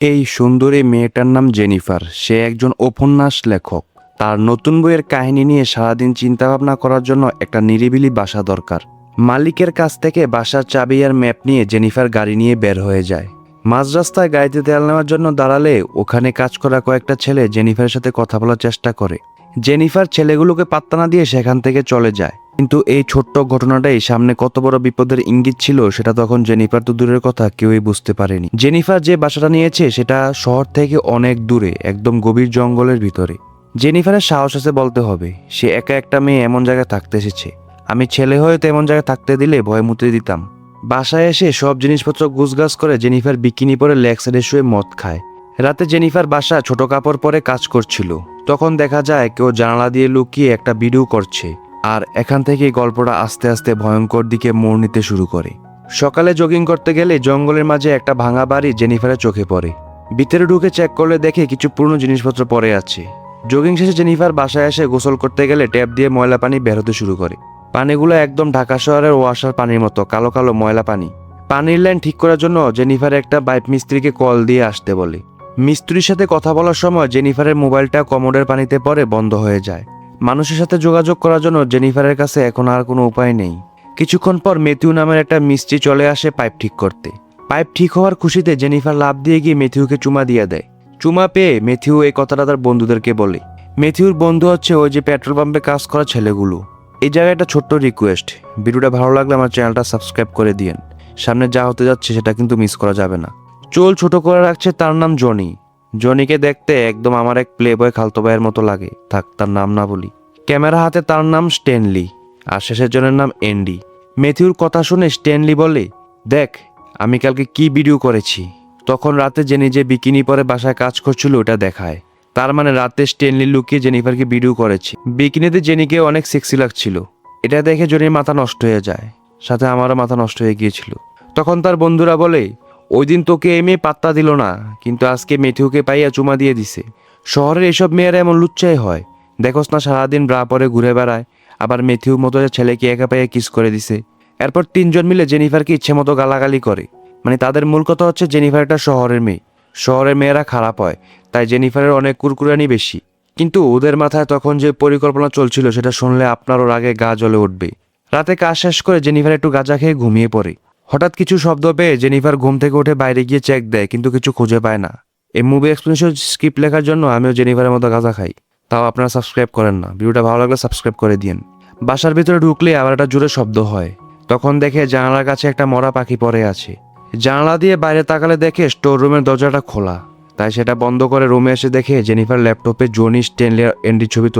এই সুন্দরী মেয়েটার নাম জেনিফার। সে একজন উপন্যাস লেখক। তার নতুন বইয়ের কাহিনী নিয়ে সারাদিন চিন্তাভাবনা করার জন্য একটা নিরিবিলি বাসা দরকার। মালিকের কাছ থেকে বাসার চাবি আর ম্যাপ নিয়ে জেনিফার গাড়ি নিয়ে বের হয়ে যায়। মাঝ রাস্তায় গাড়িতে তেল নেওয়ার জন্য দাঁড়ালে ওখানে কাজ করা কয়েকটা ছেলে জেনিফারের সাথে কথা বলার চেষ্টা করে। জেনিফার ছেলেগুলোকে পাত্তা না দিয়ে সেখান থেকে চলে যায়। কিন্তু এই ছোট্ট ঘটনাটাই সামনে কত বড় বিপদের ইঙ্গিত ছিল সেটা তখন জেনিফার তো দূরের কথা কেউই বুঝতে পারেনি। জেনিফার যে বাসাটা নিয়েছে সেটা শহর থেকে অনেক দূরে, একদম গভীর জঙ্গলের ভিতরে। জেনিফারের সাহস আছে বলতে হবে। সে একা একটা মেয়ে এমন জায়গায় থাকতে এসেছে। আমি ছেলে হয়তো এমন জায়গায় থাকতে দিলে ভয় মুতে দিতাম। বাসায় এসে সব জিনিসপত্র গুছগাছ করে জেনিফার বিকিনি পরে লেগ সাইডে শুয়ে মদ খায়। রাতে জেনিফার বাসা ছোট কাপড় পরে কাজ করছিল। তখন দেখা যায় কেউ জানালা দিয়ে লুকিয়ে একটা ভিডিও করছে। আর এখান থেকেই গল্পটা আস্তে আস্তে ভয়ঙ্কর দিকে মোড় নিতে শুরু করে। সকালে জগিং করতে গেলে জঙ্গলের মাঝে একটা ভাঙা বাড়ি জেনিফারের চোখে পড়ে। ভিতরে ঢুকে চেক করলে দেখে কিছু পুরনো জিনিসপত্র পড়ে আছে। জগিং শেষে জেনিফার বাসায় এসে গোসল করতে গেলে ট্যাপ দিয়ে ময়লা পানি বের হতে শুরু করে। পানিগুলো একদম ঢাকা শহরের ওয়াসার পানির মতো কালো কালো ময়লা পানি। পানির লাইন ঠিক করার জন্য জেনিফার একটা পাইপ মিস্ত্রিকে কল দিয়ে আসতে বলে। মিস্ত্রির সাথে কথা বলার সময় জেনিফারের মোবাইলটা কমোডের পানিতে পড়ে বন্ধ হয়ে যায়। মানুষের সাথে যোগাযোগ করার জন্য জেনিফারের কাছে এখন আর কোনো উপায় নেই। কিছুক্ষণ পর ম্যাথিউ নামের একটা মিস্ত্রি চলে আসে পাইপ ঠিক করতে। পাইপ ঠিক হওয়ার খুশিতে জেনিফার লাফ দিয়ে গিয়ে ম্যাথিউকে চুমা দিয়ে দেয়। চুমা পেয়ে ম্যাথিউ এই কথাটা তার বন্ধুদেরকে বলে। ম্যাথিউর বন্ধু হচ্ছে ওই যে পেট্রোল পাম্পে কাজ করা ছেলেগুলো। এই জায়গায় একটা ছোট্ট রিকোয়েস্ট, ভিডিওটা ভালো লাগলে আমার চ্যানেলটা সাবস্ক্রাইব করে দিয়েন। সামনে যা হতে যাচ্ছে সেটা কিন্তু মিস করা যাবে না। চুল ছোট করে রাখছে, তার নাম জনি। জনিকে দেখতে একদম আমার এক প্লে বয় খালতো ভাইয়ের মতো লাগে। থাক, তার নাম না বলি। ক্যামেরা হাতে তার নাম স্ট্যানলি, আর শেষের জনের নাম এন্ডি। ম্যাথিউর কথা শুনে স্ট্যানলি বলে, দেখ আমি কালকে কি ভিডিও করেছি। তখন রাতে জেনি যে বিকিনি পরে বাসায় কাজ করছিল ওটা দেখায়। তার মানে রাতে স্ট্যানলি লুকিয়ে জেনিফারকে ভিডিও করেছে। বিকিনিতে জেনিকে অনেক সেক্সি লাগছিল। এটা দেখে জনির মাথা নষ্ট হয়ে যায়, সাথে আমারও মাথা নষ্ট হয়ে গিয়েছিল। তখন তার বন্ধুরা বলে, ওই দিন তোকে এই মেয়ে পাত্তা দিল না, কিন্তু আজকে ম্যাথিউকে পাইয়া চুমা দিয়ে দিছে। শহরের এসব মেয়েরা এমন লুচ্চাই হয়। দেখোস না সারাদিন ব্রা পরে ঘুরে বেড়ায়। আবার ম্যাথিউ মতো ছেলেকে একা পাইয়া কিস করে দিছে। এরপর তিনজন মিলে জেনিফারকে ইচ্ছে মতো গালাগালি করে। মানে তাদের মূল কথা হচ্ছে জেনিফার একটা শহরের মেয়ে, শহরের মেয়েরা খারাপ হয়, তাই জেনিফারের অনেক কুরকুরানি বেশি। কিন্তু ওদের মাথায় তখন যে পরিকল্পনা চলছিল সেটা শুনলে আপনারও রাগে গা জ্বলে উঠবে। রাতে কাজ শেষ করে জেনিফার একটু গাঁজা খেয়ে ঘুমিয়ে পড়ে। হঠাৎ কিছু শব্দ পেয়ে জেনিফার ঘুম থেকে উঠে বাইরে গিয়ে চেক দেয়, কিন্তু কিছু খুঁজে পায় না। এই মুভি এক্সপ্লেনেশন স্ক্রিপ্ট লেখার জন্য আমিও জেনিফারের মতো গাঁজা খাই। তাও আপনারা সাবস্ক্রাইব করেন না। ভিডিওটা ভালো লাগলে সাবস্ক্রাইব করে দিন। বাসার ভিতরে ঢুকলে আবার একটা জোরে শব্দ হয়। তখন দেখে জানালার কাছে একটা মরা পাখি পড়ে আছে। জানালা দিয়ে বাইরে তাকালে দেখে স্টোর রুমের দরজাটা খোলা। তাই সেটা বন্ধ করে রুমে এসে দেখে জেনিফার ল্যাপটপে জনি, স্ট্যানলি আর এন্ডির ছবি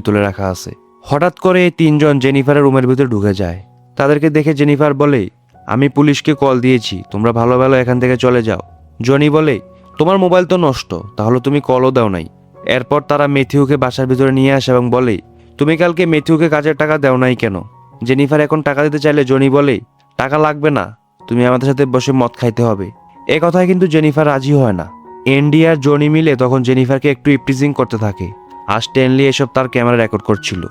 তুলে রেখা আছে। হঠাৎ করে এই তিনজন জেনিফারের রুমের ভিতরে ঢুকে যায়। তাদেরকে দেখে জেনিফার বলে, আমি পুলিশকে কল দিয়েছি, তোমরা ভালো ভালো এখান থেকে চলে যাও। জনি বলে, তোমার মোবাইল তো নষ্ট, তাহলে তুমি কলও দাও নাই। এরপর তারা ম্যাথিউকে বাসার ভিতরে নিয়ে আসে এবং বলে, তুমি কালকে ম্যাথিউকে কাজের টাকা দেও নাই কেন? জেনিফার এখন টাকা দিতে চাইলে জনি বলে, টাকা লাগবে না, তুমি আমাদের সাথে বসে মদ খাইতে হবে। এ কথায় কিন্তু জেনিফার রাজি হয় না। এন্ডি আর জনি মিলে তখন জেনিফারকে একটু ইপটিজিং করতে থাকে। আর স্ট্যানলি এসব তার ক্যামেরা রেকর্ড করছিল।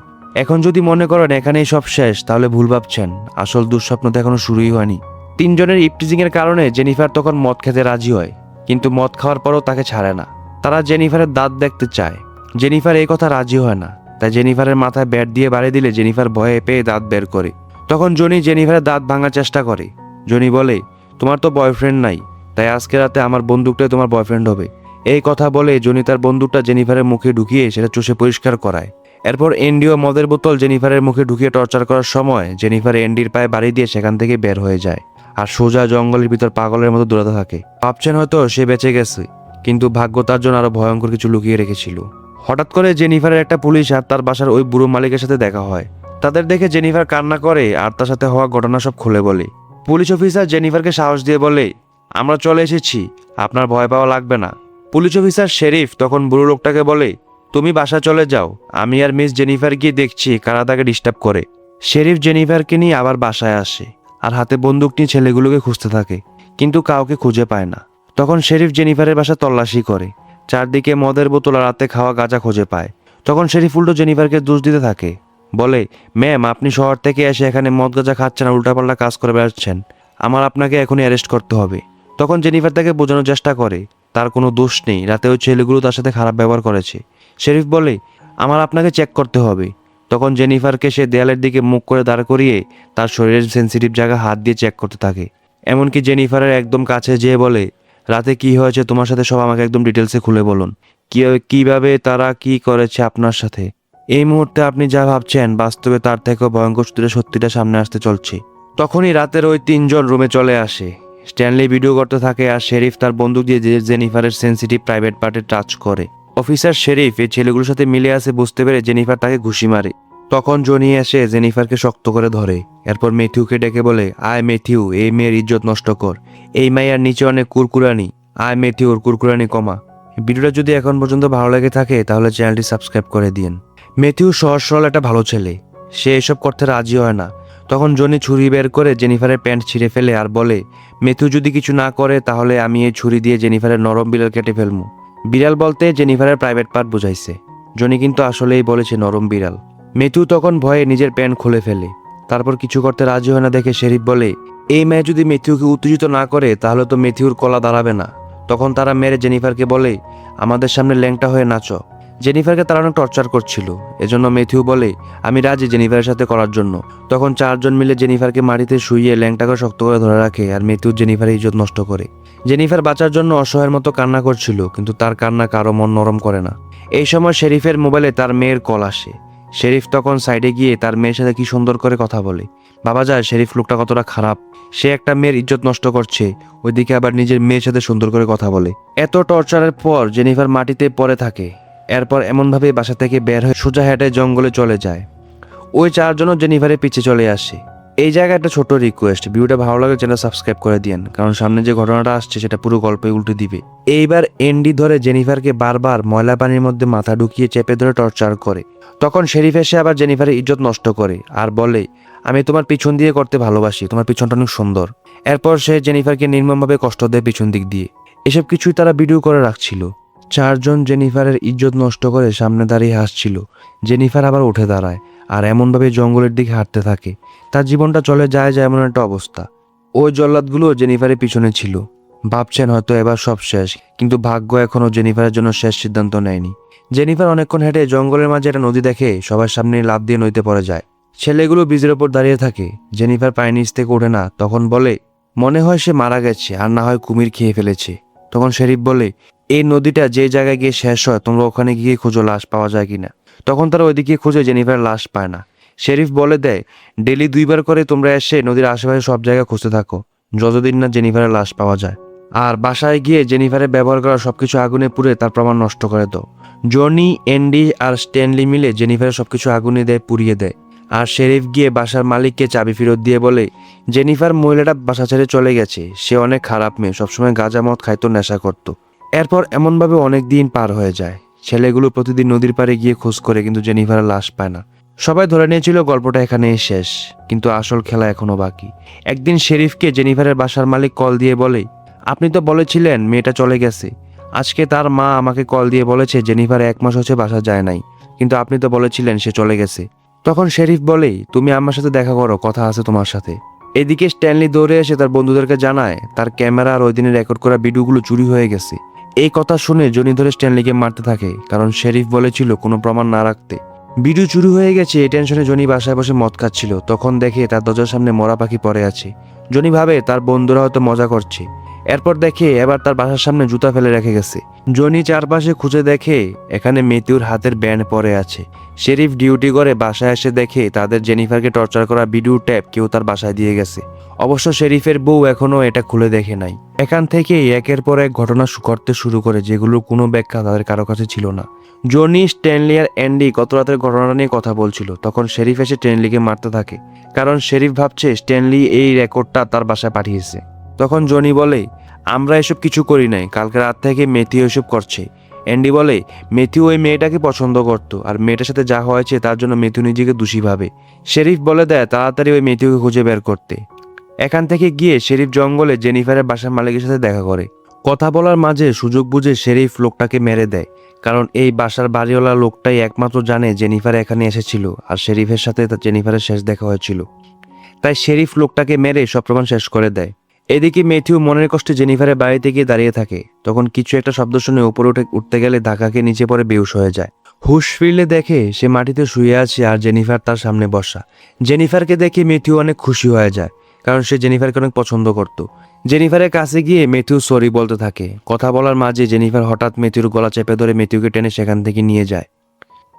এখন যদি মনে করেন এখানেই সব শেষ, তাহলে ভুল ভাবছেন। আসল দুঃস্বপ্ন তো এখনো শুরুই হয়নি। তিনজনের ইপটিজিং এর কারণে জেনিফার তখন মদ খেতে রাজি হয়, কিন্তু মদ খাওয়ার পরও তাকে ছাড়ে না। তারা জেনিফারের দাঁত দেখতে চায়। জেনিফার এই কথা রাজি হয় না, তাই জেনিফারের মাথায় ব্যাট দিয়ে বাড়ি দিলে জেনিফার ভয়ে পেয়ে দাঁত বের করে। তখন জনি জেনিফারের দাঁত ভাঙার চেষ্টা করে। জনি বলে, তোমার তো বয়ফ্রেন্ড নাই, তাই আজকে রাতে আমার বন্দুকটাই তোমার বয়ফ্রেন্ড হবে। এই কথা বলে জনি তার বন্দুকটা জেনিফারের মুখে ঢুকিয়ে সেটা চুষে পরিষ্কার করায়। এরপর এন্ডিও মদের বোতল জেনিফারের মুখে ঢুকিয়ে টর্চার করার সময় জেনিফার এন্ডির পায়ে বাড়ি দিয়ে সেখান থেকে বের হয়ে যায় আর সোজা জঙ্গলের ভিতর পাগলের মতো দৌড়াতে থাকে। ভাবছেন হয়তো সে বেঁচে গেছে, কিন্তু ভাগ্য তার জন্য আরো ভয়ঙ্কর কিছু লুকিয়ে রেখেছিল। হঠাৎ করে জেনিফারের একটা পুলিশ আর তার বাসার ওই বুড়ো মালিকের সাথে দেখা হয়। তাদের দেখে জেনিফার কান্না করে আর তার সাথে হওয়া ঘটনা সব খুলে বলে। পুলিশ অফিসার জেনিফারকে সাহস দিয়ে বলে, আমরা চলে এসেছি, আপনার ভয় পাওয়া লাগবে না। পুলিশ অফিসার শেরিফ তখন বুড়ো লোকটাকে বলে, তুমি বাসা চলে যাও, আমি আর মিস জেনিফার গিয়ে দেখছি কারা তাকে ডিস্টার্ব করে। শেরিফ জেনিফারকে নিয়ে আবার বাসায় আসে আর হাতে বন্দুক নিয়ে ছেলেগুলোকে খুঁজতে থাকে, কিন্তু কাউকে খুঁজে পায় না। তখন শেরিফ জেনিফারের বাসা তল্লাশি করে, চারদিকে মদের বোতল আর রাতে খাওয়া গাঁজা খুঁজে পায়। তখন শেরিফ উল্টো জেনিফারকে দোষ দিতে থাকে। বলে, ম্যাম আপনি শহর থেকে এসে এখানে মদ গাঁজা খাচ্ছেন আর উল্টাপাল্টা কাজ করে বেড়াচ্ছেন, আপনাকে এখনই অ্যারেস্ট করতে হবে। তখন জেনিফার তাকে বোঝানোর চেষ্টা করে তার কোনো দোষ নেই, রাতে ওই ছেলেগুলো তার সাথে খারাপ ব্যবহার করেছে। শেরিফ বলে, আপনাকে চেক করতে হবে। তখন জেনিফারকে সে দেয়ালের দিকে মুখ করে দাঁড় করিয়ে তার শরীরের সেন্সিটিভ জায়গা হাত দিয়ে চেক করতে থাকে। এমনকি জেনিফারের একদম কাছে যেয়ে বলে, রাতে কি হয়েছে তোমার সাথে সব আমাকে একদম ডিটেলসে খুলে বলুন, কিভাবে তারা কি করেছে আপনার সাথে। এই মুহূর্তে আপনি যা ভাবছেন বাস্তবে তার থেকেও ভয়ঙ্কর সত্যিটা সামনে আসতে চলছে। তখনই রাতের ওই তিনজন রুমে চলে আসে। স্ট্যানলি ভিডিও করতে থাকে আর শেরিফ তার বন্দুক দিয়ে জেনিফারের সেন্সিটিভ প্রাইভেট পার্টে টাচ করে। অফিসার শেরিফ এই ছেলেগুলোর সাথে মিলে আসে বুঝতে পেরে জেনিফার তাকে ঘুষি মারে। তখন জনি এসে জেনিফারকে শক্ত করে ধরে। এরপর ম্যাথিউকে ডেকে বলে, আয় ম্যাথিউ, এই মেয়ের ইজ্জত নষ্ট কর, এই মাইয়ার নিচে অনেক কুরকুরানি, আয় ম্যাথিউর কুরকুরানি কমা। ভিডিওটা যদি এখন পর্যন্ত ভালো লেগে থাকে তাহলে চ্যানেলটি সাবস্ক্রাইব করে দিন। ম্যাথিউ সহজ সরল একটা ভালো ছেলে, সে এসব করতে রাজি হয় না। তখন জনি ছুরি বের করে জেনিফারের প্যান্ট ছিঁড়ে ফেলে আর বলে, ম্যাথিউ যদি কিছু না করে তাহলে আমি এই ছুরি দিয়ে জেনিফারের নরম বিড়াল কেটে ফেলবো। বিড়াল বলতে জেনিফারের প্রাইভেট পার্ট বুঝাইছে। জনি কিন্তু আসলেই বলেছে নরম বিড়াল। ম্যাথিউ তখন ভয়ে নিজের প্যান্ট খুলে ফেলে। তারপর কিছু করতে রাজি হয় না দেখে শেরিফ বলে, এই মেয়ে যদি ম্যাথিউকে উত্তেজিত না করে তাহলে তো ম্যাথিউর কলা দাঁড়াবে না। তখন তারা মেরে জেনিফারকে বলে, আমাদের সামনে ল্যাংটা হয়ে নাচো। জেনিফারকে তারা অনেক টর্চার করছিল, এজন্য ম্যাথিউ বলে, আমি রাজি জেনিফারের সাথে করার জন্য। তখন চারজন মিলে জেনিফারকে মাটিতে শুইয়ে ল্যাংটাকে শক্ত করে ধরে রাখে আর ম্যাথিউ জেনিফারের ইজ্জত নষ্ট করে। জেনিফার বাঁচার জন্য অসহায়ের মতো কান্না করছিল, কিন্তু তার কান্না কারো মন নরম করে না। এই সময় শেরিফের মোবাইলে তার মেয়ের কল আসে। শেরিফ তখন সাইডে গিয়ে তার মেয়ের সাথে কি সুন্দর করে কথা বলে। ভাবা যায় শেরিফ লোকটা কতটা খারাপ, সে একটা মেয়ের ইজ্জত নষ্ট করছে, ওইদিকে আবার নিজের মেয়ের সাথে সুন্দর করে কথা বলে। এত টর্চারের পর জেনিফার মাটিতে পড়ে থাকে। এরপর এমনভাবে বাসা থেকে বের হয়ে সোজা হেঁটে জঙ্গলে চলে যায়। ওই চারজনও জেনিফারের পিছে চলে আসে। এই জায়গায় একটা ছোট রিকোয়েস্ট, ভিডিওটা ভালো লাগে চ্যানেল সাবস্ক্রাইব করে দিয়েন, কারণ সামনে যে ঘটনাটা আসছে সেটা পুরো গল্পে উল্টে দিবে। এইবার এন্ডি ধরে জেনিফারকে বারবার ময়লা পানির মধ্যে মাথা ঢুকিয়ে চেপে ধরে টর্চার করে। তখন শেরিফ এসে আবার জেনিফারের ইজ্জত নষ্ট করে আর বলে, আমি তোমার পিছন দিয়ে করতে ভালোবাসি, তোমার পিছনটা অনেক সুন্দর। এরপর সে জেনিফারকে নির্মমভাবে কষ্ট দেয় পিছন দিক দিয়ে। এসব কিছুই তারা ভিডিও করে রাখছিল। চারজন জেনিফারের ইজ্জত নষ্ট করে সামনে দাঁড়িয়ে হাসছিল। জেনিফার আবার উঠে দাঁড়ায় আর এমনভাবে জঙ্গলের দিকে হাঁটতে থাকে, তার জীবনটা চলে যায় এমন একটা অবস্থা। ওই জল্লাদগুলো জেনিফারের পিছনে ছিল। ভাবছেন হয়তো এবার সব শেষ, কিন্তু ভাগ্য এখনো জেনিফারের জন্য শেষ সিদ্ধান্ত নেয়নি। জেনিফার অনেকক্ষণ হেঁটে জঙ্গলের মাঝে একটা নদী দেখে সবার সামনে লাফ দিয়ে নদীতে পড়ে যায়। ছেলেগুলো ব্রিজের ওপর দাঁড়িয়ে থাকে। জেনিফার পায়ের নিচ থেকে ওঠে না, তখন বলে, মনে হয় সে মারা গেছে, আর না হয় কুমির খেয়ে ফেলেছে। তখন শেরিফ বলে, এই নদীটা যে জায়গায় গিয়ে শেষ হয় তোমরা ওখানে গিয়ে খোঁজো লাশ পাওয়া যায় কিনা। তখন তারা ওইদিকে খুঁজে জেনিফার লাশ পায় না। শেরিফ বলে দেয়, ডেলি 2বার করে তোমরা এসে নদীর আশেপাশে সব জায়গায় খুঁজতে থাকো, যতদিন না জেনিফারের লাশ পাওয়া যায়। আর বাসায় গিয়ে জেনিফারের ব্যবহার করা সবকিছু আগুনে পুড়ে তার প্রমাণ নষ্ট করে দাও। জনি, এন্ডি আর স্ট্যানলি মিলে জেনিফারের সবকিছু আগুনে দেয়, পুড়িয়ে দেয়। আর শেরিফ গিয়ে বাসার মালিককে চাবি ফেরত দিয়ে বলে, জেনিফার মহিলাটা বাসা ছেড়ে চলে গেছে, সে অনেক খারাপ মেয়ে, সবসময় গাঁজা মদ খাইতো, নেশা করতো। এরপর এমনভাবে অনেক দিন পার হয়ে যায়। ছেলেগুলো প্রতিদিন নদীর পাড়ে গিয়ে খোঁজ করে, কিন্তু জেনিফারের লাশ পায় না। সবাই ধরে নিয়েছিল গল্পটা এখানেই শেষ, কিন্তু আসল খেলা এখনো বাকি। একদিন শেরিফকে জেনিফারের বাসার মালিক কল দিয়ে বলে, আপনি তো বলেছিলেন মেয়েটা চলে গেছে। আজকে তার মা আমাকে কল দিয়ে বলেছে জেনিফার 1 মাস হচ্ছে বাসা যায় নাই, কিন্তু আপনি তো বলেছিলেন সে চলে গেছে। তখন শেরিফ বলে, তুমি আমার সাথে দেখা করো, কথা আছে তোমার সাথে। এদিকে স্ট্যানলি দৌড়ে এসে তার বন্ধুদেরকে জানায় তার ক্যামেরা আর ওই দিনের রেকর্ড করা ভিডিওগুলো চুরি হয়ে গেছে। এই কথা শুনে জনি ধরে স্ট্যানলিকে মারতে থাকে, কারণ শেরিফ বলেছিল কোনো প্রমাণ না রাখতে। ভিডিও চুরি হয়ে গেছে এই টেনশনে জনি বাসায় বসে মদ খাচ্ছিল। তখন দেখে তার দরজার সামনে মরা পাখি পড়ে আছে। জনি ভাবে তার বন্ধুরা হয়তো মজা করছে। এরপর দেখে এবার তার বাসার সামনে জুতা ফেলে রেখে গেছে। জনি চারপাশে খুঁজে দেখে এখানে ম্যাথিউর হাতের ব্যান্ড পড়ে আছে। শেরিফ ডিউটি করে বাসায় এসে দেখে তাদের জেনিফারকে টর্চার করা ভিডিও ট্যাপ কেউ তার বাসায় দিয়ে গেছে। অবশ্য শেরিফের বউ এখনো এটা খুলে দেখে নাই। এখান থেকেই একের পর এক ঘটনা করতে শুরু করে, যেগুলোর কোনো ব্যাখ্যা তাদের কারো কাছে ছিল না। জনি, স্ট্যানলি আর অ্যান্ডি গত রাতের ঘটনাটা নিয়ে কথা বলছিল। তখন শেরিফ এসে স্ট্যানলিকে মারতে থাকে, কারণ শেরিফ ভাবছে স্ট্যানলি এই রেকর্ডটা তার বাসায় পাঠিয়েছে। তখন জনি বলে, আমরা এসব কিছু করি নাই, কালকে রাত থেকে ম্যাথিউ এসব করছে। অ্যান্ডি বলে, ম্যাথিউ ওই মেয়েটাকে পছন্দ করতো, আর মেয়েটার সাথে যা হয়েছে তার জন্য ম্যাথিউ নিজেকে দোষী ভাবে। শেরিফ বলে দেয় তাড়াতাড়ি ওই ম্যাথিউকে খুঁজে বের করতে। এখান থেকে গিয়ে শেরিফ জঙ্গলে জেনিফারের বাসার মালিকের সাথে দেখা করে। কথা বলার মাঝে সুযোগ বুঝে শেরিফ লোকটাকে মেরে দেয়, কারণ এই বাসার বাড়িওয়ালা লোকটাই একমাত্র জানে জেনিফার এখানে এসেছিল আর শেরিফের সাথে তার জেনিফারের শেষ দেখা হয়েছিল। তাই শেরিফ লোকটাকে মেরে সব প্রমাণ শেষ করে দেয়। এদিকে ম্যাথিউ মনের কষ্টে জেনিফারের বাড়িতে গিয়ে দাঁড়িয়ে থাকে। তখন কিছু একটা শব্দ শুনে উপরে উঠতে গেলে ধাক্কাকে নিচে পড়ে বেহুশ হয়ে যায়। হুশ ফিরলে দেখে সে মাটিতে শুয়ে আছে আর জেনিফার তার সামনে বসা। জেনিফারকে দেখে ম্যাথিউ অনেক খুশি হয়ে যায়, কারণ সে জেনিফারকে অনেক পছন্দ করত। জেনিফারের কাছে গিয়ে ম্যাথিউ সরি বলতে থাকে। কথা বলার মাঝে জেনিফার হঠাৎ ম্যাথিউর গলা চেপে ধরে ম্যাথিউকে টেনে সেখান থেকে নিয়ে যায়।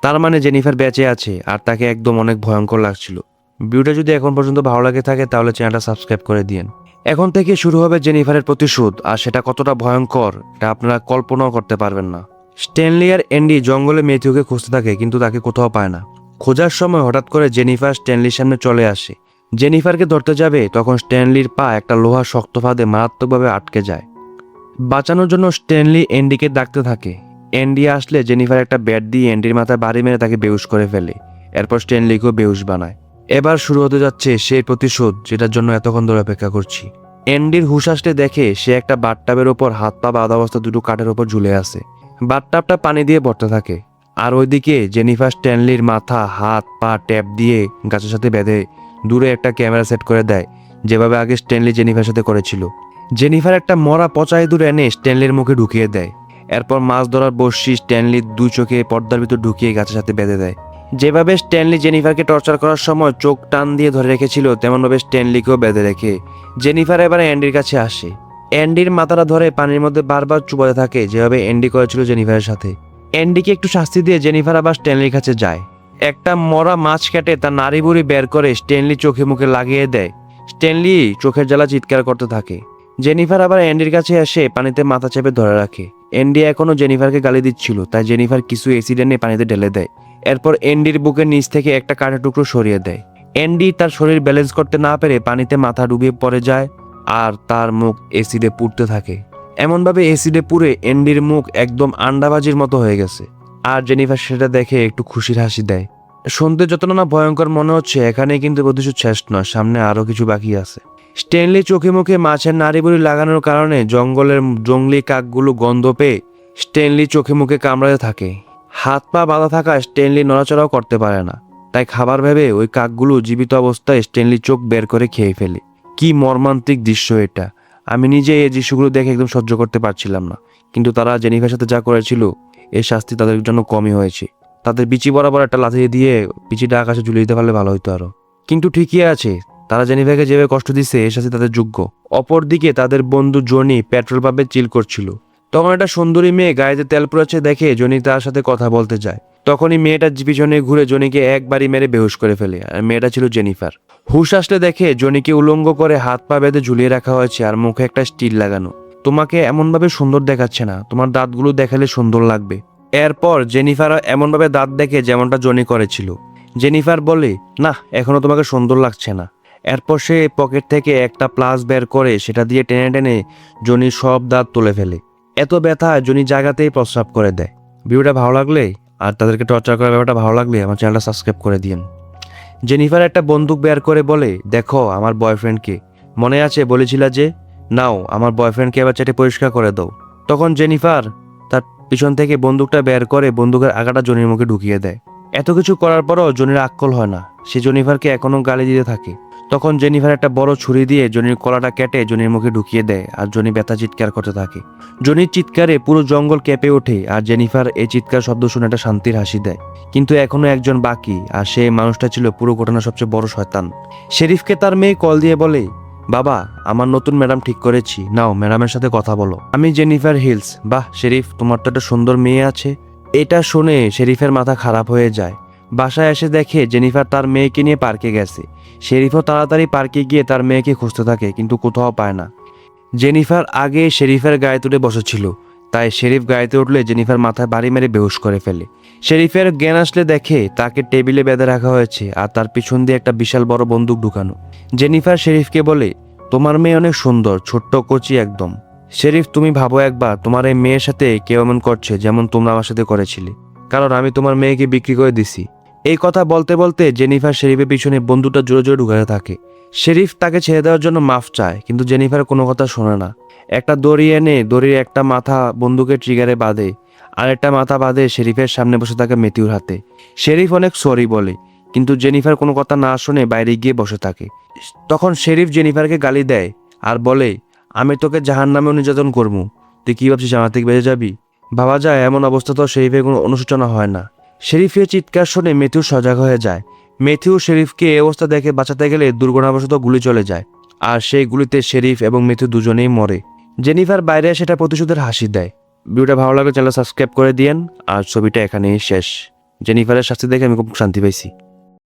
তার মানে জেনিফার বেঁচে আছে আর তাকে একদম অনেক ভয়ঙ্কর লাগছিল। ভিডিওটা যদি এখন পর্যন্ত ভালো লাগে থাকে তাহলে চ্যানেলটা সাবস্ক্রাইব করে দিন। এখন থেকে শুরু হবে জেনিফারের প্রতিশোধ, আর সেটা কতটা ভয়ঙ্কর এটা আপনারা কল্পনাও করতে পারবেন না। স্ট্যানলি আর অ্যান্ডি জঙ্গলে ম্যাথিউকে খুঁজতে থাকে, কিন্তু তাকে কোথাও পায় না। খোঁজার সময় হঠাৎ করে জেনিফার স্ট্যানলির সামনে চলে আসে। জেনিফারকে ধরতে যাবে, তখন স্ট্যানলির পা একটা লোহার শক্ত ফাঁদে মারাত্মকভাবে আটকে যায়। বাঁচানোর জন্য স্ট্যানলি অ্যান্ডিকে ডাকতে থাকে। অ্যান্ডি আসলে জেনিফার একটা ব্যাট দিয়ে অ্যান্ডির মাথায় বাড়ি মেরে তাকে বেহুশ করে ফেলে। এরপর স্ট্যানলিকেও বেহুশ বানায়। এবার শুরু হতে যাচ্ছে সেই প্রতিশোধ যেটার জন্য এতক্ষণ ধরে অপেক্ষা করছি। অ্যান্ডির হুঁশ আসলে দেখে সে একটা বাথটাবের ওপর হাত পা বাঁধা অবস্থা দুটো কাঠের ওপর ঝুলে আছে। বাথটাবটা পানি দিয়ে ভরতে থাকে। আর ওইদিকে জেনিফার স্ট্যানলির মাথা, হাত পা ট্যাপ দিয়ে গাছের সাথে বেঁধে দূরে একটা ক্যামেরা সেট করে দেয়, যেভাবে আগে স্ট্যানলি জেনিফার সাথে করেছিল। জেনিফার একটা মরা পচা ইঁদুর এনে স্ট্যানলির মুখে ঢুকিয়ে দেয়। এরপর মাছ ধরার বড়শি স্ট্যানলির দুই চোখে পর্দার ভিতর ঢুকিয়ে গাছের সাথে বেঁধে দেয়। যেভাবে স্ট্যানলি জেনিফারকে টর্চার করার সময় চোখ টান দিয়ে ধরে রেখেছিল, তেমনভাবে স্ট্যানলিকেও বেঁধে রেখে জেনিফার এবার অ্যান্ডির কাছে আসে। অ্যান্ডির মাথাটা ধরে পানির মধ্যে বারবার চুবাতে থাকে, যেভাবে অ্যান্ডি করেছিল জেনিফারের সাথে। অ্যান্ডিকে একটু শাস্তি দিয়ে জেনিফার আবার স্ট্যানলির কাছে যায়। একটা মরা মাছ কেটে তার নাড়ি বুড়ি বের করে স্ট্যানলি চোখে মুখে লাগিয়ে দেয়। স্ট্যানলি চোখের জ্বালা চিৎকার করতে থাকে। জেনিফার আবার অ্যান্ডির কাছে এসে পানিতে মাথা চেপে ধরে রাখে। অ্যান্ডি এখনো জেনিফারকে গালি দিচ্ছিল, তাই জেনিফার কিছু অ্যাসিড এনে পানিতে ঢেলে দেয়। এরপর অ্যান্ডির বুকের নিচ থেকে একটা কাঠের টুকরো সরিয়ে দেয়। অ্যান্ডি তার শরীর ব্যালেন্স করতে না পেরে পানিতে মাথা ডুবিয়ে পড়ে যায় আর তার মুখ অ্যাসিডে পুড়তে থাকে। এমনভাবে অ্যাসিডে পুড়ে অ্যান্ডির মুখ একদম আন্ডাবাজির মতো হয়ে গেছে। আর জেনিফার সেটা দেখে একটু খুশির হাসি দেয়। শুনতে যতটা না ভয়ঙ্কর মনে হচ্ছে, এখানে কিন্তু প্রতিশোধ শেষ নয়, সামনে আরো কিছু বাকি আছে। স্ট্যানলি চোখে মুখে মাছের নাড়িবুড়ি লাগানোর কারণে জঙ্গলের জঙ্গলি কাকগুলো গন্ধ পেয়ে স্ট্যানলি চোখে মুখে কামড়াতে থাকে। হাত পা বাঁধা থাকা স্ট্যানলি নড়াচড়াও করতে পারে না, তাই খাবার ভেবে ওই কাকগুলো জীবিত অবস্থায় স্ট্যানলি চোখ বের করে খেয়ে ফেলে। কি মর্মান্তিক দৃশ্য এটা! আমি নিজে এই দৃশ্যগুলো দেখে একদম সহ্য করতে পারছিলাম না, কিন্তু তারা জেনিফার সাথে যা করেছিল এর শাস্তি তাদের জন্য কমই হয়েছে। তাদের বিচি বরাবর একটা লাথি দিয়ে বিচিটা আকাশে ঝুলিয়ে দিতে পারলে ভালো হতো আরো। কিন্তু ঠিকই আছে, তারা জেনিফারকে যেভাবে কষ্ট দিচ্ছে এর শাস্তি তাদের যোগ্য। অপরদিকে তাদের বন্ধু জনি পেট্রোল পাম্পে চিল করছিল। তখন একটা সুন্দরী মেয়ে গায়েতে তেল পুড়াচ্ছে দেখে জনি তার সাথে কথা বলতে যায়। তখনই মেয়েটা পিছনে ঘুরে জনিকে একবারই মেরে বেহুশ করে ফেলে, আর মেয়েটা ছিল জেনিফার। হুশ আসলে দেখে জনিকে উলঙ্গ করে হাত পা বেঁধে ঝুলিয়ে রাখা হয়েছে আর মুখে একটা স্টিল লাগানো। তোমাকে এমনভাবে সুন্দর দেখাচ্ছে না, তোমার দাঁতগুলো দেখালে সুন্দর লাগবে। এরপর জেনিফার এমনভাবে দাঁত দেখে যেমনটা জনি করেছিল। জেনিফার বলে, না এখনো তোমাকে সুন্দর লাগছে না। এরপর সে পকেট থেকে একটা প্লাস বের করে সেটা দিয়ে টেনে টেনে জনির সব দাঁত তুলে ফেলে। এত ব্যথা জনি জায়গাতেই প্রস্রাব করে দেয়। ভিডিওটা ভালো লাগলে আর তাদেরকে টর্চার করার ব্যাপারটা ভালো লাগলে আমার চ্যানেলটা সাবস্ক্রাইব করে দিন। জেনিফার একটা বন্দুক বের করে বলে, দেখো আমার বয়ফ্রেন্ডকে, মনে আছে বলেছিল যে, নাও আমার বয়ফ্রেন্ডকে এবার চেটে পরিষ্কার করে দাও। তখন জেনিফার তার পিছন থেকে বন্দুকটা বের করে বন্দুকের আগাটা জনির মুখে ঢুকিয়ে দেয়। এত কিছু করার পরও জনির আক্কল হয় না, সে জেনিফারকে এখনো গালি দিতে থাকে। তখন জেনিফার একটা বড় ছুরি দিয়ে জনির কলাটা কেটে জনির মুখে ঢুকিয়ে দেয় আর জনি ব্যথা চিৎকার করতে থাকে। জনির চিৎকারে পুরো জঙ্গল কেঁপে ওঠে আর জেনিফার এই চিৎকার শব্দ শুনে একটা শান্তির হাসি দেয়। কিন্তু এখনো একজন বাকি, আর সেই মানুষটা ছিল পুরো ঘটনার সবচেয়ে বড় শয়তান। শেরিফকে তার মেয়ে কল দিয়ে বলে, বাবা আমার নতুন ম্যাডাম ঠিক করেছি, নাও ম্যাডামের সাথে কথা বলো। আমি জেনিফার হিলস। বাহ শেরিফ, তোমার তো একটা সুন্দর মেয়ে আছে। এটা শুনে শেরিফের মাথা খারাপ হয়ে যায়। বাসায় এসে দেখে জেনিফার তার মেয়েকে নিয়ে পার্কে গেছে। শেরিফও তাড়াতাড়ি পার্কে গিয়ে তার মেয়েকে খুঁজতে থাকে, কিন্তু কোথাও পায় না। জেনিফার আগে শেরিফের গায়ে তুলে বসেছিল, তাই শেরিফ গায়েতে উঠলে জেনিফার মাথায় বাড়ি মেরে বেহুশ করে ফেলে। শেরিফের জ্ঞান আসলে দেখে তাকে টেবিলে বেঁধে রাখা হয়েছে আর তার পিছন দিয়ে একটা বিশাল বড় বন্দুক ঢুকানো। জেনিফার শেরিফকে বলে, তোমার মেয়ে অনেক সুন্দর, ছোট্ট কচি একদম। শেরিফ তুমি ভাবো একবার, তোমার এই মেয়ের সাথে কেউ এমন করছে যেমন তোমরা আমার সাথে করেছিলে, কারণ আমি তোমার মেয়েকে বিক্রি করে দিছি। এই কথা বলতে বলতে জেনিফার শেরিফের পিছনে বন্দুকটা জোরে জোরে ঢুকাতে থাকে। শেরিফ তাকে ছেড়ে দেওয়ার জন্য মাফ চায়, কিন্তু জেনিফার কোনো কথা শোনে না। একটা দড়ি এনে দড়ির একটা মাথা বন্দুকের ট্রিগারে বাঁধে, আর একটা মাথা বাঁধে শেরিফের সামনে বসে থাকে ম্যাথিউর হাতে। শেরিফ অনেক সরি বলে, কিন্তু জেনিফার কোনো কথা না শুনে বাইরে গিয়ে বসে থাকে। তখন শেরিফ জেনিফারকে গালি দেয় আর বলে, আমি তোকে জাহান্নামেও নির্যাতন করবো, তুই কি ভাবছিস আমার থেকে বেঁচে যাবি? ভাবা যায় এমন অবস্থা তো শেরিফের কোনো অনুশোচনা হয় না। শেরিফের চিৎকার শুনে ম্যাথিউ সজাগ হয়ে যায়। ম্যাথিউ শেরিফকে এই অবস্থা দেখে বাঁচাতে গেলে দুর্ঘটনাবশত গুলি চলে যায়, আর সেই গুলিতে শেরিফ এবং ম্যাথিউ দুজনেই মরে। জেনিফার বাইরে সেটা প্রতিশোধের হাসি দেয়। ভিডিওটা ভালো লাগলে চ্যানেল সাবস্ক্রাইব করে দিয়েন, আর ছবিটা এখানেই শেষ। জেনিফারের শাস্তি দেখে আমি খুব শান্তি পাইছি।